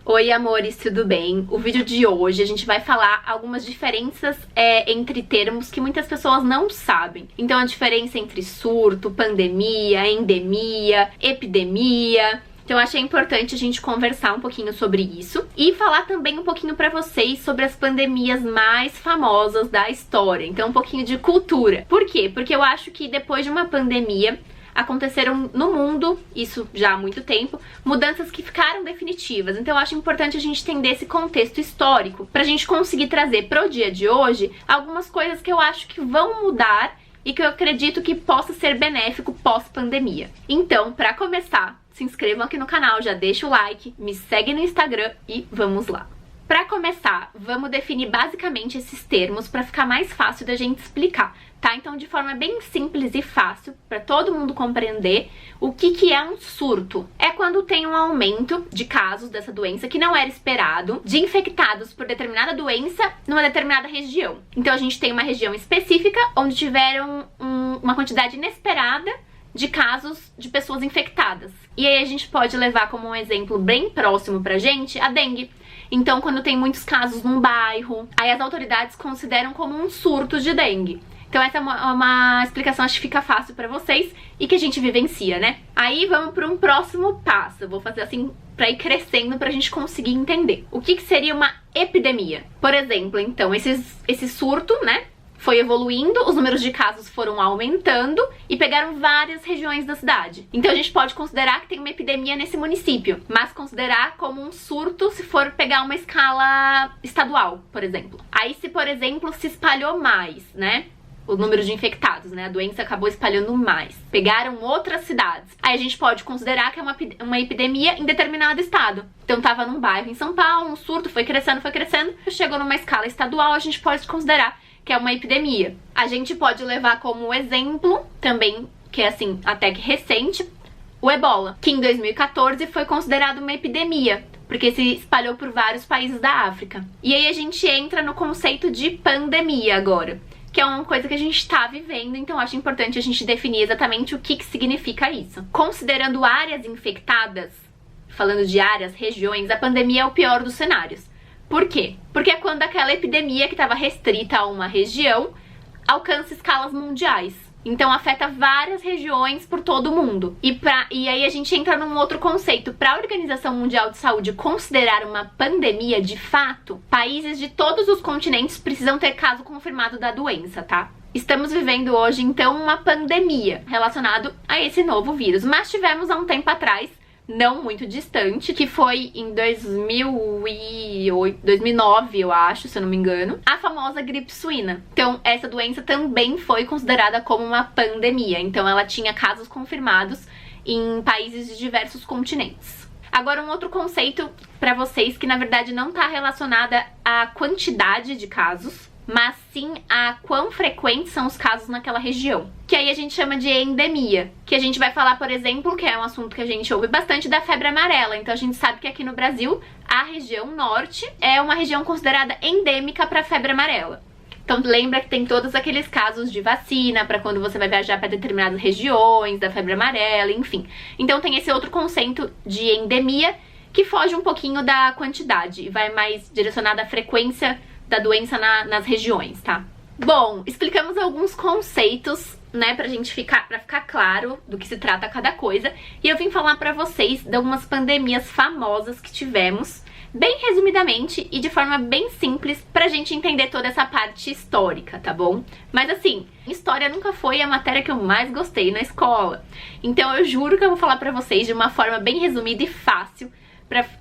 Oi amores, tudo bem? O vídeo de hoje a gente vai falar algumas diferenças entre termos que muitas pessoas não sabem. Então a diferença entre surto, pandemia, endemia, epidemia. Então eu achei importante a gente conversar um pouquinho sobre isso e falar também um pouquinho pra vocês sobre as pandemias mais famosas da história. Então um pouquinho de cultura. Por quê? Porque eu acho que depois de uma pandemia aconteceram no mundo, isso já há muito tempo, mudanças que ficaram definitivas. Então eu acho importante a gente entender esse contexto histórico pra gente conseguir trazer pro dia de hoje algumas coisas que eu acho que vão mudar e que eu acredito que possa ser benéfico pós-pandemia. Então, pra começar, se inscrevam aqui no canal, já deixa o like, me segue no Instagram e vamos lá. Pra começar, vamos definir basicamente esses termos pra ficar mais fácil da gente explicar, tá? Então, de forma bem simples e fácil, pra todo mundo compreender, o que é um surto? É quando tem um aumento de casos dessa doença que não era esperado, de infectados por determinada doença numa determinada região. Então, a gente tem uma região específica onde tiveram uma quantidade inesperada de casos de pessoas infectadas. E aí a gente pode levar como um exemplo bem próximo pra gente a dengue. Então, quando tem muitos casos num bairro, aí as autoridades consideram como um surto de dengue. Então essa é uma explicação, acho que fica fácil pra vocês e que a gente vivencia, né? Aí vamos para um próximo passo. Eu vou fazer assim pra ir crescendo pra gente conseguir entender. O que seria uma epidemia? Por exemplo, então, esse surto, né? Foi evoluindo, os números de casos foram aumentando e pegaram várias regiões da cidade. Então a gente pode considerar que tem uma epidemia nesse município, mas considerar como um surto se for pegar uma escala estadual, por exemplo. Aí se, por exemplo, se espalhou mais, né? O número de infectados, né? A doença acabou espalhando mais. Pegaram outras cidades. Aí a gente pode considerar que é uma epidemia em determinado estado. Então tava num bairro em São Paulo, um surto, foi crescendo, chegou numa escala estadual, a gente pode considerar que é uma epidemia. A gente pode levar como exemplo também, que é assim, até que recente, o Ebola, que em 2014 foi considerado uma epidemia, porque se espalhou por vários países da África. E aí a gente entra no conceito de pandemia agora, que é uma coisa que a gente está vivendo, então acho importante a gente definir exatamente o que significa isso. Considerando áreas infectadas, falando de áreas, regiões, a pandemia é o pior dos cenários. Por quê? Porque é quando aquela epidemia que estava restrita a uma região alcança escalas mundiais. Então afeta várias regiões por todo o mundo. E aí a gente entra num outro conceito. Para a Organização Mundial de Saúde considerar uma pandemia de fato, países de todos os continentes precisam ter caso confirmado da doença, tá? Estamos vivendo hoje, então, uma pandemia relacionada a esse novo vírus. Mas tivemos há um tempo atrás, não muito distante, que foi em 2009, eu acho, se eu não me engano, a famosa gripe suína. Então, essa doença também foi considerada como uma pandemia. Então, ela tinha casos confirmados em países de diversos continentes. Agora, um outro conceito pra vocês que, na verdade, não tá relacionada à quantidade de casos, mas sim a quão frequentes são os casos naquela região. Que aí a gente chama de endemia. Que a gente vai falar, por exemplo, que é um assunto que a gente ouve bastante, da febre amarela. Então a gente sabe que aqui no Brasil, a região norte é uma região considerada endêmica para febre amarela. Então lembra que tem todos aqueles casos de vacina para quando você vai viajar para determinadas regiões, da febre amarela, enfim. Então tem esse outro conceito de endemia que foge um pouquinho da quantidade e vai mais direcionado à frequência da doença nas regiões, tá? Bom, explicamos alguns conceitos, né, pra ficar claro do que se trata cada coisa. E eu vim falar pra vocês de algumas pandemias famosas que tivemos, bem resumidamente e de forma bem simples, pra gente entender toda essa parte histórica, tá bom? Mas assim, história nunca foi a matéria que eu mais gostei na escola. Então eu juro que eu vou falar pra vocês de uma forma bem resumida e fácil,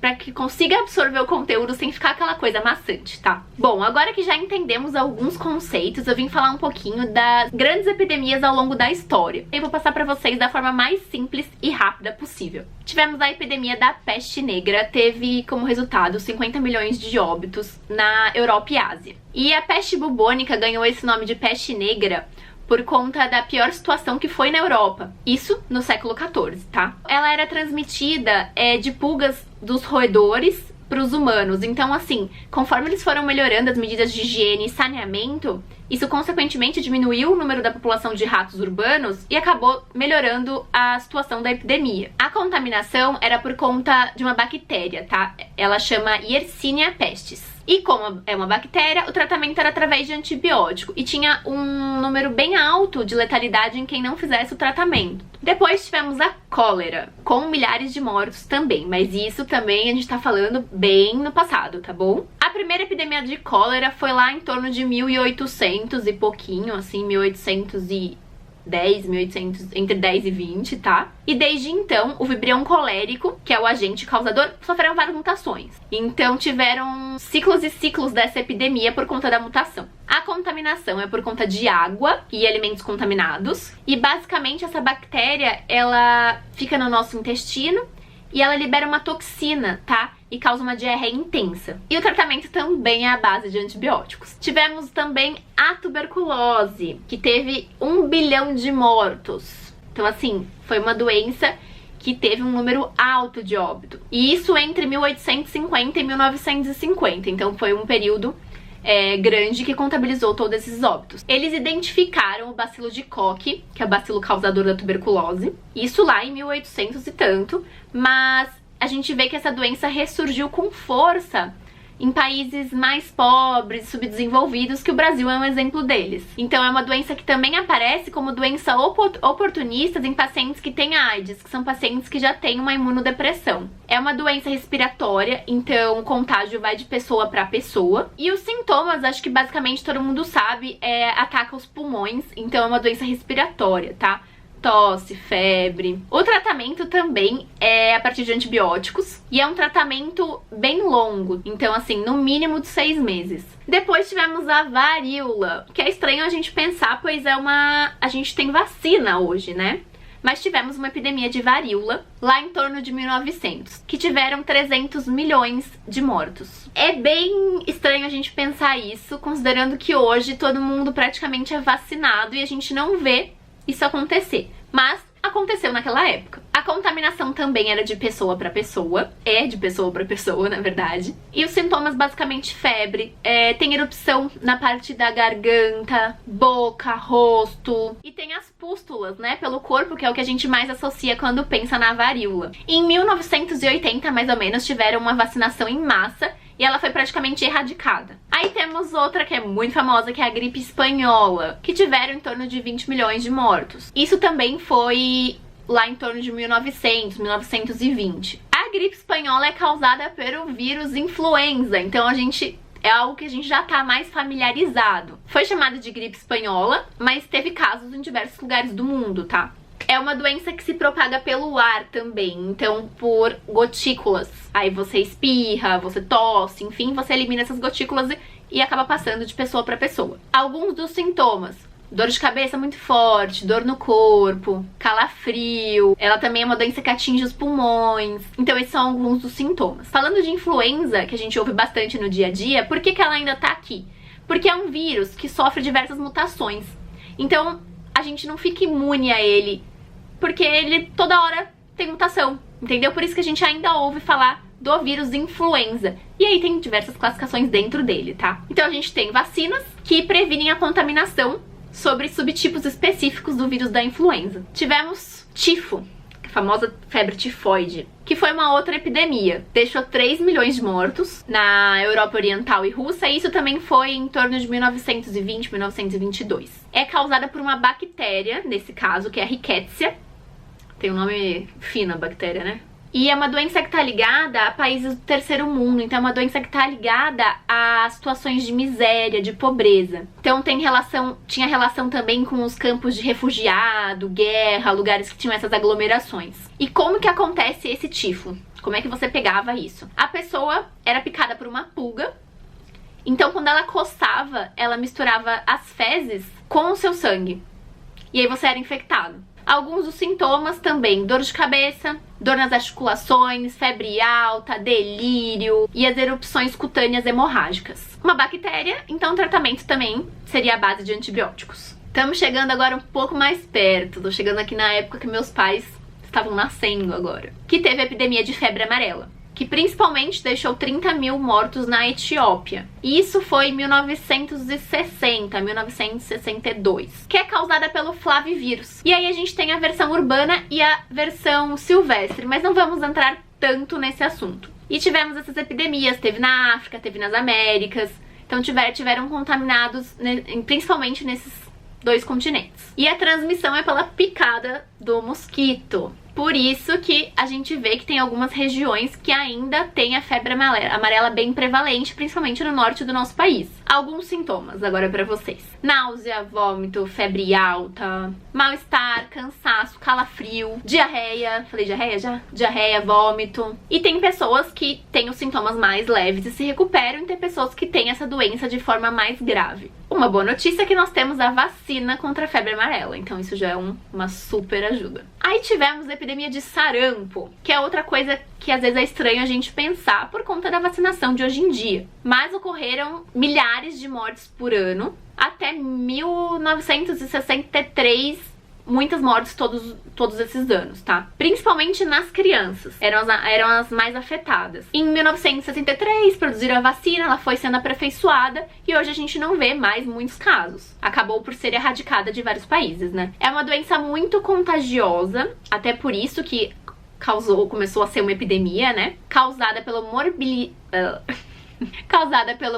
pra que consiga absorver o conteúdo sem ficar aquela coisa maçante, tá? Bom, agora que já entendemos alguns conceitos, eu vim falar um pouquinho das grandes epidemias ao longo da história. Eu vou passar pra vocês da forma mais simples e rápida possível. Tivemos a epidemia da peste negra, teve como resultado 50 milhões de óbitos na Europa e Ásia. E a peste bubônica ganhou esse nome de peste negra por conta da pior situação que foi na Europa. Isso no século XIV, tá? Ela era transmitida de pulgas dos roedores para os humanos. Então, assim, conforme eles foram melhorando as medidas de higiene e saneamento, isso consequentemente diminuiu o número da população de ratos urbanos e acabou melhorando a situação da epidemia. A contaminação era por conta de uma bactéria, tá? Ela chama Yersinia pestis. E como é uma bactéria, o tratamento era através de antibiótico e tinha um número bem alto de letalidade em quem não fizesse o tratamento. Depois tivemos a cólera, com milhares de mortos também, mas isso também a gente tá falando bem no passado, tá bom? A primeira epidemia de cólera foi lá em torno de 1800 e pouquinho, assim, 1810, entre 10 e 20, tá? E desde então, o vibrião colérico, que é o agente causador, sofreu várias mutações. Então tiveram ciclos e ciclos dessa epidemia por conta da mutação. A contaminação é por conta de água e alimentos contaminados. E basicamente essa bactéria, ela fica no nosso intestino e ela libera uma toxina, tá? E causa uma diarreia intensa. E o tratamento também é à base de antibióticos. Tivemos também a tuberculose, que teve 1 bilhão de mortos. Então, assim, foi uma doença que teve um número alto de óbito. E isso entre 1850 e 1950. Então, foi um período grande que contabilizou todos esses óbitos. Eles identificaram o bacilo de Koch, que é o bacilo causador da tuberculose. Isso lá em 1800 e tanto, mas a gente vê que essa doença ressurgiu com força em países mais pobres, subdesenvolvidos, que o Brasil é um exemplo deles. Então é uma doença que também aparece como doença oportunista em pacientes que têm AIDS, que são pacientes que já têm uma imunodepressão. É uma doença respiratória, então o contágio vai de pessoa para pessoa. E os sintomas, acho que basicamente todo mundo sabe, ataca os pulmões, então é uma doença respiratória, tá? Tosse, febre. O tratamento também é a partir de antibióticos e é um tratamento bem longo, então assim, no mínimo de 6 meses. Depois tivemos a varíola, que é estranho a gente pensar, pois a gente tem vacina hoje, né? Mas tivemos uma epidemia de varíola lá em torno de 1900, que tiveram 300 milhões de mortos. É bem estranho a gente pensar isso, considerando que hoje todo mundo praticamente é vacinado e a gente não vê isso acontecer, mas aconteceu naquela época. A contaminação também era de pessoa para pessoa, de pessoa para pessoa, na verdade. E os sintomas basicamente febre, tem erupção na parte da garganta, boca, rosto, e tem as pústulas, né, pelo corpo, que é o que a gente mais associa quando pensa na varíola. Em 1980, mais ou menos, tiveram uma vacinação em massa e ela foi praticamente erradicada. Aí temos outra que é muito famosa, que é a gripe espanhola, que tiveram em torno de 20 milhões de mortos. Isso também foi lá em torno de 1900, 1920. A gripe espanhola é causada pelo vírus influenza, então é algo que a gente já tá mais familiarizado. Foi chamada de gripe espanhola, mas teve casos em diversos lugares do mundo, tá? É uma doença que se propaga pelo ar também, então por gotículas. Aí você espirra, você tosse, enfim, você elimina essas gotículas e acaba passando de pessoa para pessoa. Alguns dos sintomas: dor de cabeça muito forte, dor no corpo, calafrio. Ela também é uma doença que atinge os pulmões. Então esses são alguns dos sintomas. Falando de influenza, que a gente ouve bastante no dia a dia, por que ela ainda tá aqui? Porque é um vírus que sofre diversas mutações. Então a gente não fica imune a ele, porque ele toda hora tem mutação, entendeu? Por isso que a gente ainda ouve falar do vírus influenza. E aí tem diversas classificações dentro dele, tá? Então a gente tem vacinas que previnem a contaminação sobre subtipos específicos do vírus da influenza. Tivemos tifo, a famosa febre tifoide, que foi uma outra epidemia. Deixou 3 milhões de mortos na Europa Oriental e Rússia, e isso também foi em torno de 1920, 1922. É causada por uma bactéria, nesse caso, que é a Rickettsia. Tem um nome fino a bactéria, né? E é uma doença que tá ligada a países do terceiro mundo, então é uma doença que tá ligada a situações de miséria, de pobreza. Então tinha relação também com os campos de refugiado, guerra, lugares que tinham essas aglomerações. E como que acontece esse tifo? Como é que você pegava isso? A pessoa era picada por uma pulga, então quando ela coçava, ela misturava as fezes com o seu sangue. E aí você era infectado. Alguns dos sintomas também: dor de cabeça, dor nas articulações, febre alta, delírio e as erupções cutâneas hemorrágicas. Uma bactéria, então o tratamento também seria a base de antibióticos. Estamos chegando agora um pouco mais perto, tô chegando aqui na época que meus pais estavam nascendo agora, que teve a epidemia de febre amarela. que principalmente deixou 30 mil mortos na Etiópia. E isso foi em 1962, que é causada pelo flavivírus. E aí a gente tem a versão urbana e a versão silvestre, mas não vamos entrar tanto nesse assunto. E tivemos essas epidemias, teve na África, teve nas Américas, então tiveram contaminados principalmente nesses 2 continentes. E a transmissão é pela picada do mosquito. Por isso que a gente vê que tem algumas regiões que ainda tem a febre amarela bem prevalente, principalmente no norte do nosso país. Alguns sintomas agora pra vocês: náusea, vômito, febre alta, mal-estar, cansaço, calafrio, diarreia. Falei diarreia já? Diarreia, vômito. E tem pessoas que têm os sintomas mais leves e se recuperam, e tem pessoas que têm essa doença de forma mais grave. Uma boa notícia é que nós temos a vacina contra a febre amarela, então isso já é uma super ajuda. Aí tivemos a epidemia de sarampo, que é outra coisa que às vezes é estranho a gente pensar por conta da vacinação de hoje em dia. Mas ocorreram milhares de mortes por ano, até 1963, muitas mortes todos esses anos, tá? Principalmente nas crianças, eram as mais afetadas. Em 1963, produziram a vacina, ela foi sendo aperfeiçoada e hoje a gente não vê mais muitos casos. Acabou por ser erradicada de vários países, né? É uma doença muito contagiosa, até por isso que começou a ser uma epidemia, né? Causada pelo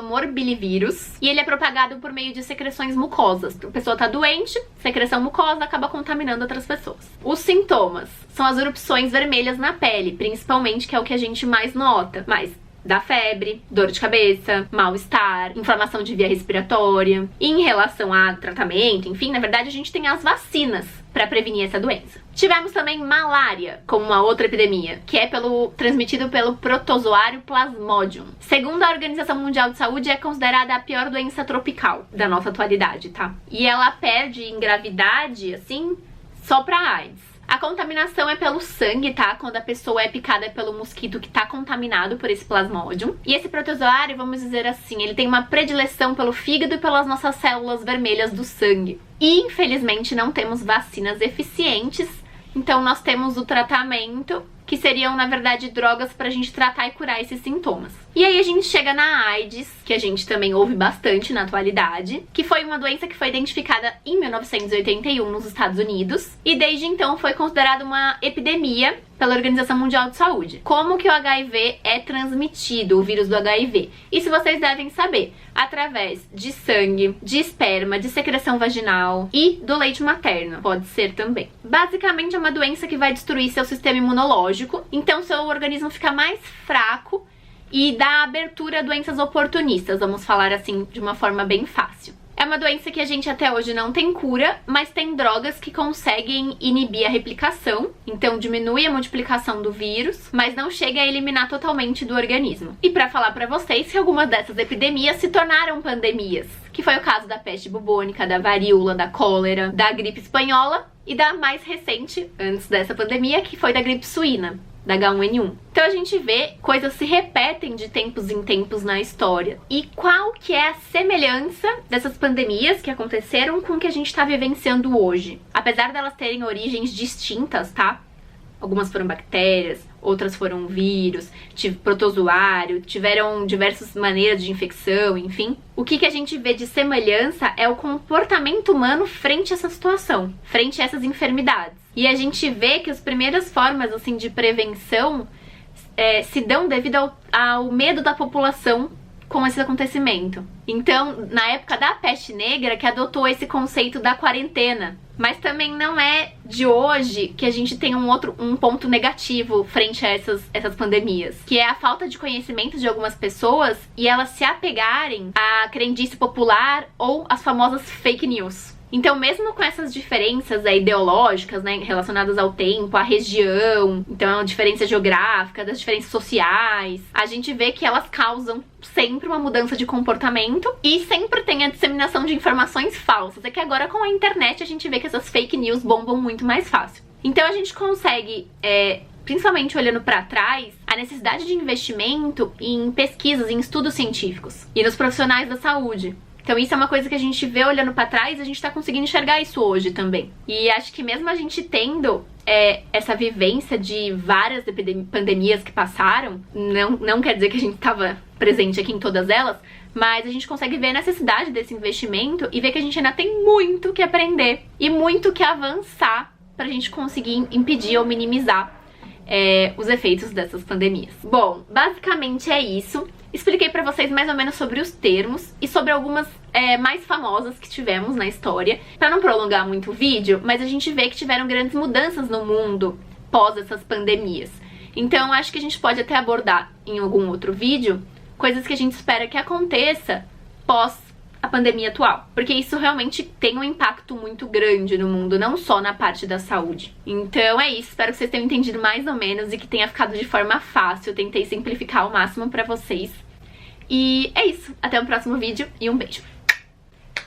morbilivírus, e ele é propagado por meio de secreções mucosas. A pessoa tá doente, secreção mucosa acaba contaminando outras pessoas. Os sintomas são as erupções vermelhas na pele, principalmente, que é o que a gente mais nota, mas dá febre, dor de cabeça, mal-estar, inflamação de via respiratória. E em relação a tratamento, enfim, na verdade a gente tem as vacinas para prevenir essa doença. Tivemos também malária, como uma outra epidemia, que é transmitido pelo protozoário Plasmodium. Segundo a Organização Mundial de Saúde, é considerada a pior doença tropical da nossa atualidade, tá? E ela perde em gravidade, assim, só pra AIDS. A contaminação é pelo sangue, tá? Quando a pessoa é picada pelo mosquito que tá contaminado por esse Plasmodium. E esse protozoário, vamos dizer assim, ele tem uma predileção pelo fígado e pelas nossas células vermelhas do sangue. E, infelizmente, não temos vacinas eficientes, então nós temos o tratamento, que seriam, na verdade, drogas pra gente tratar e curar esses sintomas. E aí a gente chega na AIDS, que a gente também ouve bastante na atualidade, que foi uma doença que foi identificada em 1981 nos Estados Unidos, e desde então foi considerada uma epidemia pela Organização Mundial de Saúde. Como que o HIV é transmitido, o vírus do HIV? Isso vocês devem saber, através de sangue, de esperma, de secreção vaginal e do leite materno, pode ser também. Basicamente é uma doença que vai destruir seu sistema imunológico, então seu organismo fica mais fraco e dá abertura a doenças oportunistas, vamos falar assim de uma forma bem fácil. É uma doença que a gente até hoje não tem cura, mas tem drogas que conseguem inibir a replicação, então diminui a multiplicação do vírus, mas não chega a eliminar totalmente do organismo. E pra falar pra vocês que algumas dessas epidemias se tornaram pandemias, que foi o caso da peste bubônica, da varíola, da cólera, da gripe espanhola e da mais recente, antes dessa pandemia, que foi da gripe suína, da H1N1. Então a gente vê coisas se repetem de tempos em tempos na história. E qual que é a semelhança dessas pandemias que aconteceram com o que a gente tá vivenciando hoje? Apesar delas terem origens distintas, tá? Algumas foram bactérias, outras foram vírus, protozoário, tiveram diversas maneiras de infecção, enfim. O que a gente vê de semelhança é o comportamento humano frente a essa situação, frente a essas enfermidades. E a gente vê que as primeiras formas assim de prevenção se dão devido ao medo da população com esse acontecimento. Então, na época da peste negra, que adotou esse conceito da quarentena. Mas também não é de hoje que a gente tem um ponto negativo frente a essas pandemias, que é a falta de conhecimento de algumas pessoas e elas se apegarem à crendice popular ou às famosas fake news. Então, mesmo com essas diferenças ideológicas, né, relacionadas ao tempo, à região, então a diferença geográfica, das diferenças sociais, a gente vê que elas causam sempre uma mudança de comportamento e sempre tem a disseminação de informações falsas. É que agora com a internet a gente vê que essas fake news bombam muito mais fácil. Então a gente consegue, principalmente olhando pra trás, a necessidade de investimento em pesquisas, em estudos científicos e nos profissionais da saúde, Então isso é uma coisa que a gente vê olhando pra trás, a gente tá conseguindo enxergar isso hoje também. E acho que mesmo a gente tendo essa vivência de várias pandemias que passaram, não quer dizer que a gente tava presente aqui em todas elas, mas a gente consegue ver a necessidade desse investimento e ver que a gente ainda tem muito que aprender e muito que avançar pra gente conseguir impedir ou minimizar os efeitos dessas pandemias. Bom, basicamente é isso. Expliquei pra vocês mais ou menos sobre os termos e sobre algumas mais famosas que tivemos na história. Pra não prolongar muito o vídeo, mas a gente vê que tiveram grandes mudanças no mundo pós essas pandemias. Então acho que a gente pode até abordar em algum outro vídeo coisas que a gente espera que aconteça pós a pandemia atual, porque isso realmente tem um impacto muito grande no mundo, não só na parte da saúde. Então é isso, espero que vocês tenham entendido mais ou menos e que tenha ficado de forma fácil. Eu tentei simplificar ao máximo pra vocês. E é isso, até o próximo vídeo e um beijo!